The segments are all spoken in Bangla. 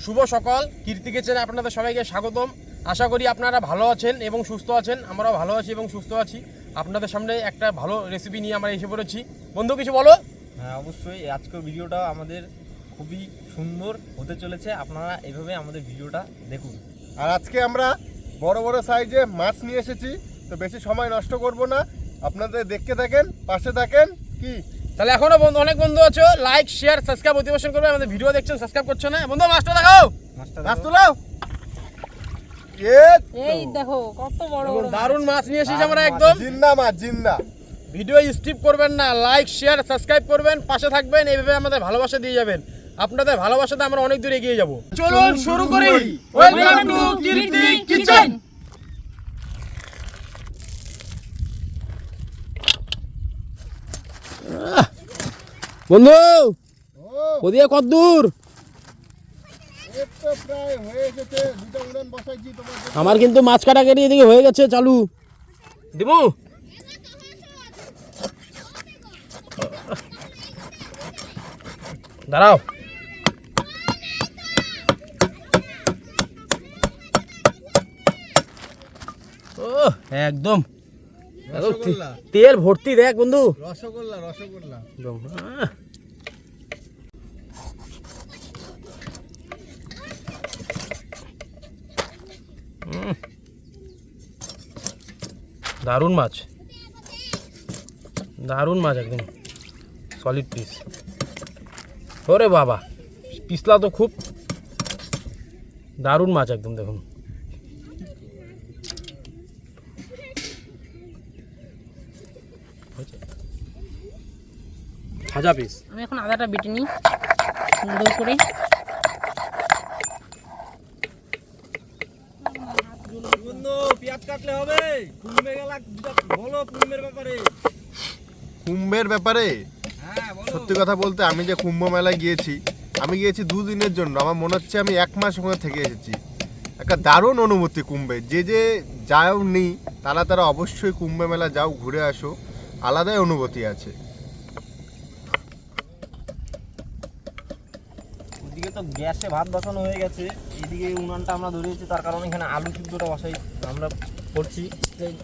শুভ সকাল, কীর্তি কিচেনে আপনাদের সবাইকে স্বাগতম। আশা করি আপনারা ভালো আছেন এবং সুস্থ আছেন। আমরাও ভালো আছি এবং সুস্থ আছি। আপনাদের সামনে একটা ভালো রেসিপি নিয়ে আমরা এসে পড়েছি। বন্ধু কিছু বলো। হ্যাঁ, অবশ্যই আজকের ভিডিওটা আমাদের খুবই সুন্দর হতে চলেছে। আপনারা এইভাবে আমাদের ভিডিওটা দেখুন। আর আজকে আমরা বড় বড় সাইজে মাছ নিয়ে এসেছি, তো বেশি সময় নষ্ট করব না। আপনাদের দেখতে থাকেন, পাশে থাকেন। কি তাহলে এখনো বন্ধু অনেক বন্ধু আছো, লাইক শেয়ার সাবস্ক্রাইব অতিবেশন করবে। আমাদের ভিডিও দেখছেন, সাবস্ক্রাইব করছো না বন্ধু, মাছটা দেখাও। মাছ তুলাও। এই দেখো কত বড় বড় দারুণ মাছ নিয়ে এসেছি আমরা একদম। জিন্দা মাছ, জিন্দা। ভিডিও স্কিপ করবেন না, লাইক শেয়ার সাবস্ক্রাইব করবেন, পাশে থাকবেন। এইভাবে আমাদের ভালোবাসা দিয়ে যাবেন। আপনাদের ভালোবাসাতে আমরা অনেক দূর এগিয়ে যাব। চলুন শুরু করি। Welcome to Kirti kitchen. বন্ধু ওদিকে কত দূর? তো প্রায় হয়ে এসেছে, দুটো উড়ান বসাইছি তোমার জন্য। আমার কিন্তু মাছ কাটাকাটি এদিকে হয়ে গেছে, চালু দিব। দাঁড়াও। ও একদম রসগোল্লা। তেল ভর্তি দেখ বন্ধু। রসগোল্লা, রসগোল্লা। একদম দারুণ মাছ, দারুণ মাছ, একদম সলিড পিস। ওরে বাবা, পিছলা তো খুব দারুণ মাছ একদম। দেখুন ভাজা পিস। আমি এখন আদাটা বেটে নিই সুন্দর করে। বন্ধু পেঁয়াজ কাটলে হবে। কুম্ভে গেলা বলো কুম্ভের ব্যাপারে। কুম্ভের ব্যাপারে হ্যাঁ বলো। সত্যি কথা বলতে, আমি যে কুম্ভ মেলায় গিয়েছি, আমি গিয়েছি 2 দিনের জন্য। আমার মনে হচ্ছে আমি 1 মাস ওখানে থেকে এসেছি। একটা দারুণ অনুভূতি কুম্ভে। যে যাও নি তারা অবশ্যই কুম্ভ মেলা যাও, ঘুরে আসো, আলাদাই অনুভূতি আছে। ওদিকে তো গ্যাসে ভাত বসানো হয়ে গেছে, এদিকে উনানটা আমরা ধরিয়েছি, তার কারণে এখানে আলু সিদ্ধটা বসাই আমরা করছি।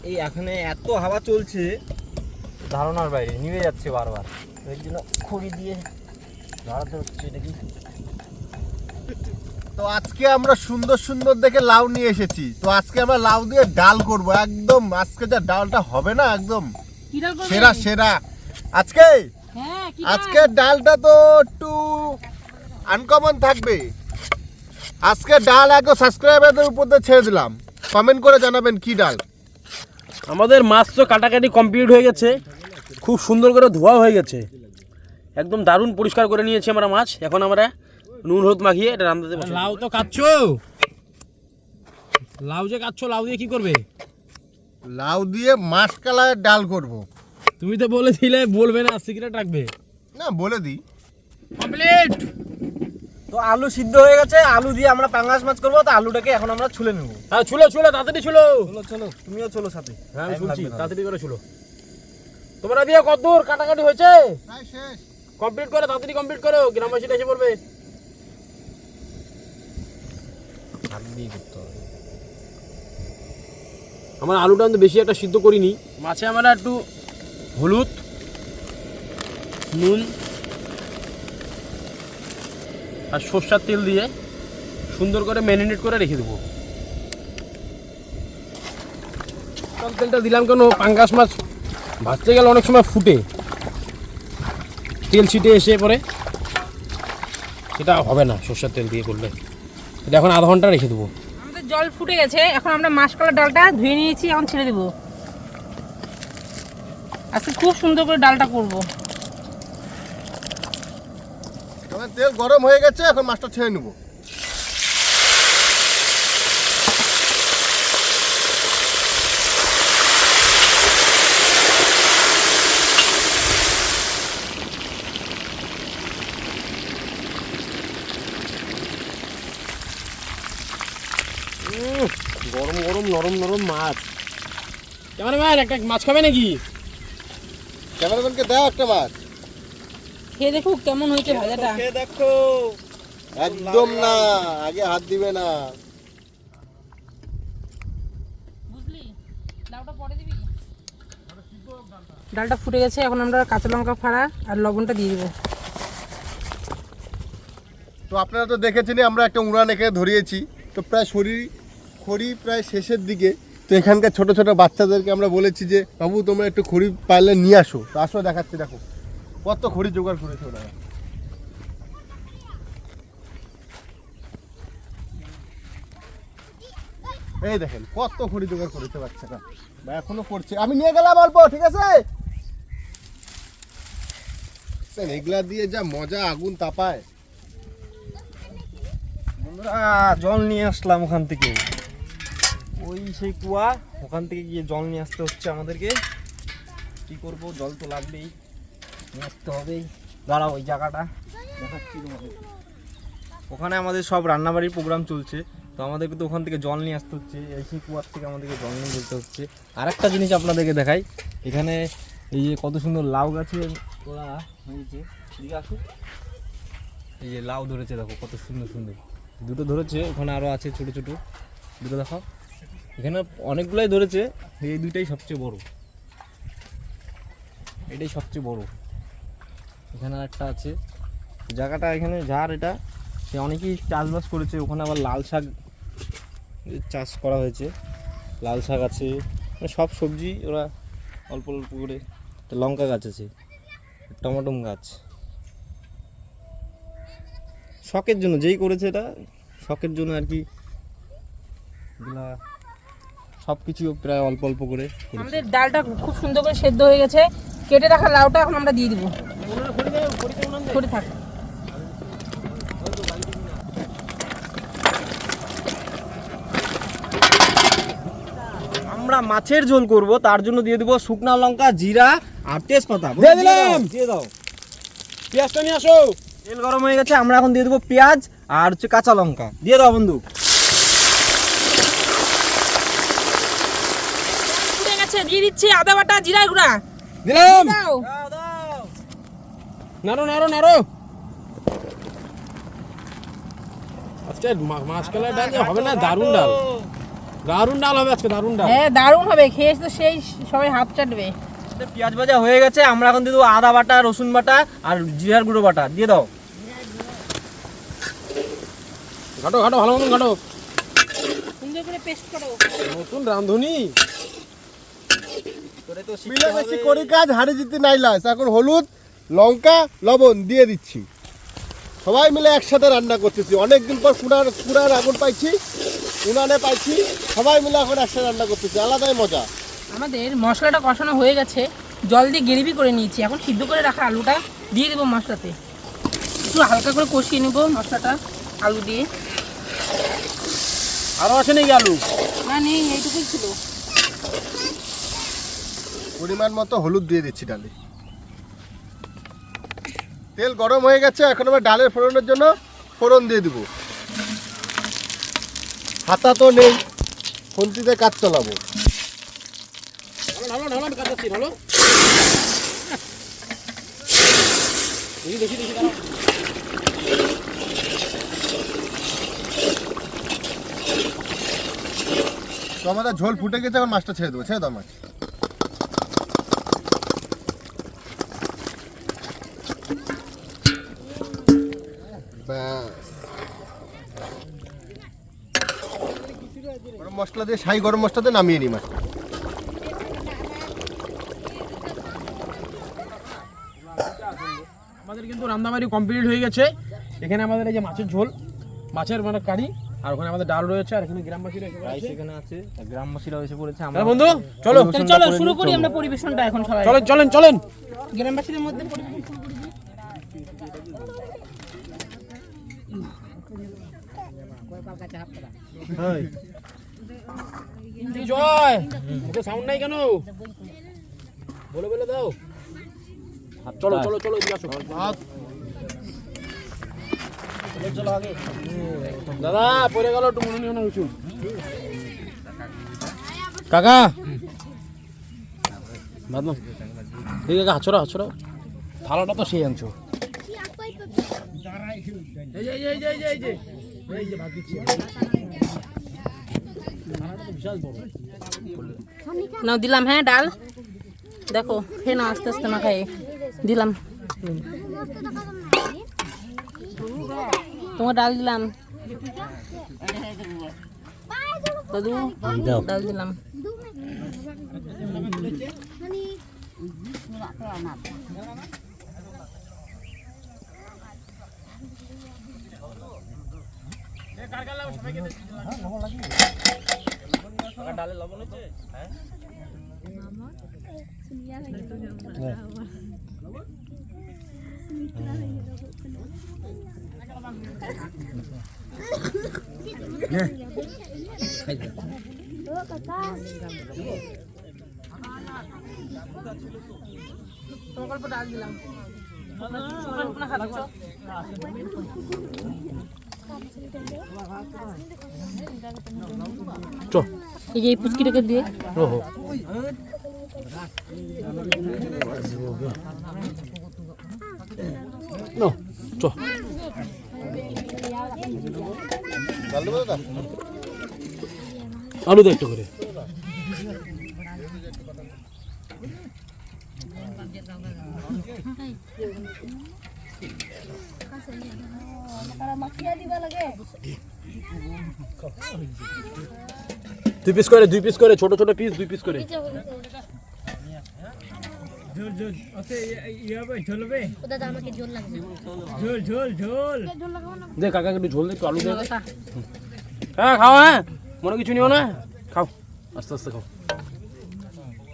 এই এখানে এত হাওয়া চলছে ধারণার বাইরে, নিভে যাচ্ছে বারবার। এর জন্য খড়ি দিয়ে ধরাতে হচ্ছে। এটা কি তো আজকে আমরা সুন্দর সুন্দর দেখে লাউ নিয়ে এসেছি। তো আজকে আমরা লাউ দিয়ে ডাল করব। একদম আজকে যা ডালটা হবে না, একদম কি ডাল করবে? সেরা সেরা। আজকে হ্যাঁ কি আজকে ডালটা তো একটু আনকমন থাকবে। আজকে ডাল একদম সাবস্ক্রাইবারদের উপর দিয়ে ছেড়ে দিলাম। কমেন্ট করে জানাবেন কি ডাল। আমাদের মাছ তো কাটাকাটি কমপ্লিট হয়ে গেছে, খুব সুন্দর করে ধোয়া হয়ে গেছে, একদম দারুণ পরিষ্কার করে নিয়েছি আমরা মাছ। এখন আমরা নুন হলুদ মাখিয়ে এটা রান্নাতে বসাবো। লাউ তো কাটছো, লাউ যে কাটছো, লাউ দিয়ে কি করবে? লাউ দিয়ে মাসকালায় ডাল করব। তুমি তো বলে দিলে বলবে না, সিক্রেট রাখবে। না, বলে দিই। কমপ্লিট। তো আলু সিদ্ধ হয়ে গেছে, আলু দিয়ে আমরা পাঙ্গাস মাছ করবো। তো আলুটাকে এখন আমরা ছুলে নেবো। হ্যাঁ ছুলো ছুলো, তাড়াতাড়ি ছুলো। চলো চলো, তুমিও চলো সাথে। হ্যাঁ আমি Time শুনছি, লাগবে না। তাড়াতাড়ি করে ছুলো। তোমরা দিয়ে কত দূর কাটাকাটি হয়েছে? প্রায় শেষ। কমপ্লিট করো, তাড়াতাড়ি কমপ্লিট করো, গ্রামবাসীরা এসে পড়বে। আলু দিয়ে করতে হবে। আমার আলুটা কিন্তু বেশি একটা সিদ্ধ করিনি। মাছে আমরা একটু হলুদ, নুন আর সরষের তেল দিয়ে সুন্দর করে ম্যারিনেট করে রেখে দেবো। তেলটা দিলাম কেন, পাঙ্গাস মাছ ভাজতে গেলে অনেক সময় ফুটে, তেল ছিটে এসে পরে সেটা হবে না সরষের তেল দিয়ে করলে। এটা এখন আধা ঘন্টা রেখে দেবো। আমাদের জল ফুটে গেছে, এখন আমরা মাসকলার ডালটা ধুয়ে নিয়েছি, এখন ছেড়ে দেবো। আজকে খুব সুন্দর করে ডালটা করব। আমার তেল গরম হয়ে গেছে, এখন মাছটা ছেড়ে নেব। গরম গরম নরম নরম মাছ। ক্যামেরাম্যান একটা মাছ খাবে নাকি? ক্যামেরাম্যানকে দাও একটা মাছ। খেয়ে দেখুক কেমন হয়েছে ভাজাটা। খেয়ে দেখো। একদম না, আগে হাত দিবে না। ডালটা ফুটে গেছে, এখন আমরা কাঁচা লঙ্কা ফাড়া আর লবণটা দিয়ে দেবো। তো আপনারা তো দেখেছেনই আমরা একটা উড়ান এখানে ধরিয়েছি। তো প্রায় খড়ি প্রায় শেষের দিকে। তো এখানকার ছোট ছোট বাচ্চাদেরকে আমরা বলেছি যে বাবু তোমরা একটু খড়ি পাইলে নিয়ে আসো। তো আসো দেখাচ্ছি, দেখো কত খড়ি জোগাড় করেছে ওরা। এই দেখেন কত খড়ি জোগাড় করেছে বাচ্চারা, বা এখনো করছে। আমি নিয়ে গেলাম অল্প, ঠিক আছে? এগুলা দিয়ে যা মজা, আগুন তাপায়। বন্ধুরা জল নিয়ে আসলাম ওখান থেকে, ওই সেই কুয়া, ওখান থেকে গিয়ে জল নিয়ে আসতে হচ্ছে আমাদেরকে। কি করব, জল তো লাগবেই, নিয়ে আসতে হবেই। দাঁড়াও ওই জায়গাটা দেখাচ্ছি তোমাদের। ওখানে আমাদের সব রান্নাবাড়ির প্রোগ্রাম চলছে, তো আমাদেরকে তো ওখান থেকে জল নিয়ে আসতে হচ্ছে। এই সেই কুয়ার থেকে আমাদেরকে জল নিয়ে যেতে হচ্ছে। আর একটা জিনিস আপনাদেরকে দেখাই, এখানে এই যে কত সুন্দর লাউ গাছে ওরা হয়েছে। ঠিক আছে, এই যে লাউ ধরেছে, দেখো কত সুন্দর সুন্দর দুটো ধরেছে। ওখানে আরও আছে ছোটো ছোটো দুটো, দেখো এখানে অনেকগুলাই ধরেছে। এই দুইটাই সবচেয়ে বড়, এটাই সবচেয়ে বড়। এখানে একটা আছে জায়গাটা, এখানে যার এটা সে অনেকেই চাষবাস করেছে। ওখানে আবার লাল শাক চাষ করা হয়েছে, লাল শাক আছে, মানে সব সবজি ওরা অল্প অল্প করে। লঙ্কা গাছ আছে, টমেটো গাছ। শখের জন্য যেই করেছে এটা, শখের জন্য আর কি। এগুলা সব কিছু প্রায় অল্প অল্প করে করেছে। আমাদের ডালটা খুব সুন্দর করে সেদ্ধ হয়ে গেছে। কেটে রাখা লাউটা এখন আমরা দিয়ে দিব। খড়ি থাক। আমরা মাছের ঝোল করব, তার জন্য দিয়ে দেবো শুকনা লঙ্কা, জিরা আর তেজপাতা। দিয়ে দিলাম। দিয়ে দাও। পেঁয়াজটা নিয়ে আসো। তেল গরম হয়ে গেছে, আমরা এখন দিয়ে দেবো পেঁয়াজ আর হচ্ছে কাঁচা লঙ্কা। দিয়ে দাও বন্ধু। ফুটে গেছে, দিয়ে দিচ্ছি আদা বাটা, জিরা গুঁড়া। দিলাম। দাও। নাড়ো নাড়ো নাড়ো। আজকে মাছ কালার ডাল হবে না, দারুণ ডাল, দারুণ ডাল হবে আজকে, দারুণ ডাল। হ্যাঁ দারুণ হবে, খেয়ে তো সেই সবাই হাত চাটবে। পেঁয়াজ ভাজা হয়ে গেছে, আমরা এখন দিয়ে দেবো আদা বাটা, রসুন বাটা আর জিরার গুঁড়ো বাটা। দিয়ে দাও। ঘাটো ঘাটো, ভালো মতন ঘাটো। সুন্দর করে পেস্ট করো। নতুন রাঁধুনি। মিলেমিশে করি কাজ, হাড়ি জিতে নাই লাস। এখন হলুদ, লঙ্কা, লবণ দিয়ে দিচ্ছি। সবাই মিলে একসাথে রান্না করতেছি। অনেকদিন পর কুড়ার আগুন পাইছি, উনানে পাইছি। সবাই মিলে এখন একসাথে রান্না করতেছি, আলাদাই মজা। আমাদের মশলাটা কষানো হয়ে গেছে, জল দিয়ে গ্রেভি করে নিয়েছি। এখন সিদ্ধ করে রাখা আলুটা দিয়ে দেবো মশলাতে। একটু হালকা করে কষিয়ে নেবো মশলাটা আলু দিয়ে। আরো আছে নাকি আলু? না নেই, এইটুকুই ছিল। পরিমাণ মতো হলুদ দিয়ে দিচ্ছি ডালে। তেল গরম হয়ে গেছে, এখন আবার ডালের ফোড়নের জন্য ফোড়ন দিয়ে দিব। হাতা তো নেই, খুন্তিতে কাজ চালাবো। ঢালো ঢালো, আমি কাটাচ্ছি, ঢালো। দেখি দেখি দেখি, দাঁড়াও। তো আমাদের ঝোল ফুটে গেছে, এখন মাছটা ছেড়ে দেবো। ছেড়ে দাও মাছ। গরম মশলা দিয়ে, শাহি গরম মশলা দিয়ে নামিয়ে নিই মাছটা। আমাদের কিন্তু রান্নাবাড়ি কমপ্লিট হয়ে গেছে। এখানে আমাদের এই যে মাছের ঝোল, মাছের মানে কারি, আর ওখানে আমাদের ডাল রয়েছে, আর এখানে গ্রামবাসীরা এসে রাইস পড়েছে। এখানে আছে, গ্রামবাসীরা এসে পড়েছে। হ্যাঁ বন্ধু, চলো চলো শুরু করি আমরা পরিবেশনটা এখন সবাই। চলেন চলেন চলেন। গ্রামবাসীদের মধ্যে পরিবেশন শুরু করি। কি জয়, ওকে সাউন্ড নাই কেন? বলে বলে দাও। চলো চলো চলো, এদিকে আসো। দাদা পড়ে গেল, একটু মনে নিও না কিছু। কাকা বাদ নাও। ঠিক আছে, হাঁচড়া হাঁচড়া, থালাটা তো সেই আনছো। এই যে এই যে এই যে এই যে এই যে এই যে ভাত দিচ্ছি বিশাল বড় নাও দিলাম। হ্যাঁ ডাল দেখো খেয়ে না আস্তে আস্তে মাখাই দিলাম। তোমার ডাল দিলাম দাদু, ডাল দিলাম। ডালে লবণ হচ্ছে হ্যাঁ তোমার অল্প ডাল দিলাম। চ এই যে এই পুচকিটাকে দিয়ে ওহো নো চ আলু দে একটু করে দুই পিস করে ছোট ছোট পিস 2 পিস করে ঝোল ঝোল ওতে ইয়া হবে ঝোলবে ও দাদা আমাকে ঝোল লাগবে ঝোল ঝোল ঝোল দে কাকাকে একটু ঝোল দে একটু আলু দে হ্যাঁ খাও হ্যাঁ মনে কিছু নিও না খাও আস্তে আস্তে খাও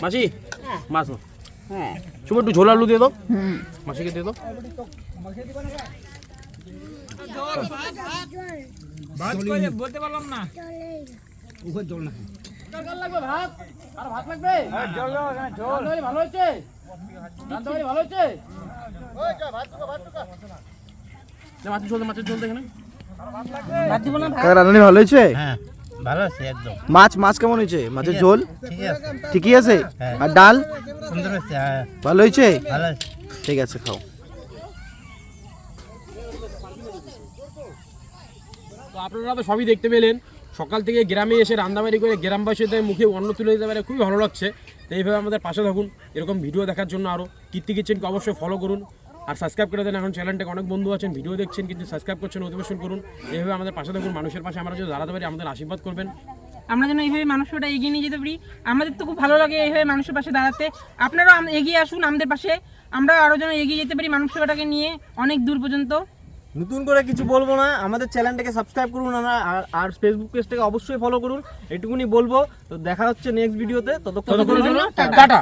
মাসি মাছ নাও হ্যাঁ চুপ একটু ঝোল আলু দিয়ে দাও মাসিকে দিয়ে দাও ভাত করে বলতে পারলাম না কার লাগবে ভাত আর ভাত লাগবে ঝোল ঝোল ভালো হচ্ছে ভালো হচ্ছে মাছের ঝোল দেখে না ভাত দিব না ভাত রান্নানি ভালো হয়েছে? হ্যাঁ ভালো আছে একদম। মাছ কেমন হয়েছে? মাছের ঝোল ঠিক আছে ঠিকই আছে? আর ডাল সুন্দর আছে। হ্যাঁ ভালো হয়েছে? ভালো আছে। ঠিক আছে, খাও। তো আপনারা তো সবই দেখতে পেলেন, সকাল থেকে গ্রামে এসে রান্নাবাড়ি করে গ্রামবাসীদের মুখে অন্ন তুলে দিতে পারে, খুবই ভালো লাগছে। তো এইভাবে আমাদের পাশে থাকুন, এরকম ভিডিও দেখার জন্য আরও কীর্তি কিচেনকে অবশ্যই ফলো করুন আর সাবস্ক্রাইব করে দেন। এখন চ্যানেলটাকে অনেক বন্ধু আছেন ভিডিও দেখছেন কিন্তু সাবস্ক্রাইব করছেন, নোটিফিকেশন করুন। এইভাবে আমাদের পাশে থাকুন, মানুষের পাশে আমরা যদি দাঁড়াতে পারি আমাদের আশীর্বাদ করবেন। আমরা যেন এইভাবে মানুষটা এগিয়ে নিয়ে যেতে পারি। আমাদের তো খুব ভালো লাগে এইভাবে মানুষের পাশে দাঁড়াতে। আপনারাও এগিয়ে আসুন আমাদের পাশে, আমরা আরও যেন এগিয়ে যেতে পারি মানুষ সেবাটাকে নিয়ে অনেক দূর পর্যন্ত। নতুন করে কিছু বলবো না, আমাদের চ্যানেলটাকে সাবস্ক্রাইব করুন আর ফেসবুক পেজটাকে অবশ্যই ফলো করুন, এটুকুনি বলবো। তো দেখা হচ্ছে নেক্সট ভিডিওতে, ততক্ষণের জন্য টাটা।